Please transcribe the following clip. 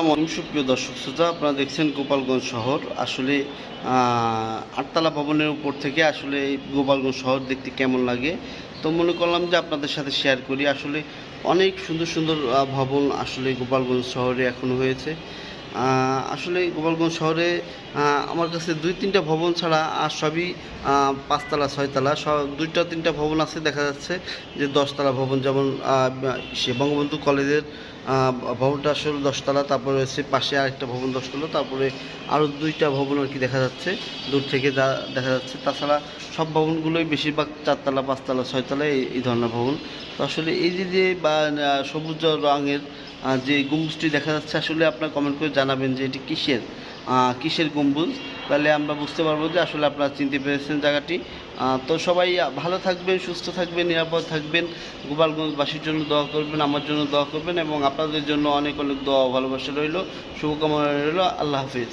সুপ্রিয় দর্শক শ্রোতা, আপনারা দেখছেন গোপালগঞ্জ শহর। আসলে আটতলা ভবনের উপর থেকে আসলে এই গোপালগঞ্জ শহর দেখতে কেমন লাগে, তো মনে করলাম যে আপনাদের সাথে শেয়ার করি। আসলে অনেক সুন্দর সুন্দর ভবন আসলে গোপালগঞ্জ শহরে এখন হয়েছে। আসলে গোপালগঞ্জ শহরে আমার কাছে দুই তিনটা ভবন ছাড়া আর সবই পাঁচতলা ছয়তলা, সব দুইটা তিনটা ভবন আছে দেখা যাচ্ছে যে দশতলা ভবন, যেমন সে বঙ্গবন্ধু কলেজের ভবনটা আসলে দশতলা, তারপরে হচ্ছে পাশে আরেকটা ভবন দশতলা, তারপরে আরও দুইটা ভবন আর কি দেখা যাচ্ছে দূর থেকে যা দেখা যাচ্ছে। তাছাড়া সব ভবনগুলোই বেশিরভাগ চারতলা পাঁচতলা ছয়তলা এই ধরনের ভবন। তো আসলে এই যে বা সবুজ রঙের যে গম্বুজটি দেখা যাচ্ছে, আসলে আপনারা কমেন্ট করে জানাবেন যে এটি কিসের গম্বুজ, তাহলে আমরা বুঝতে পারবো যে আসলে আপনারা চিনতে পেরেছেন জায়গাটি। তো সবাই ভালো থাকবেন, সুস্থ থাকবেন, নিরাপদ থাকবেন। গোপালগঞ্জবাসীর জন্য দোয়া করবেন, আমার জন্য দোয়া করবেন, এবং আপনাদের জন্য অনেক অনেক দোয়া ভালোবাসা রইল, শুভকামনা রইল। আল্লাহ হাফিজ।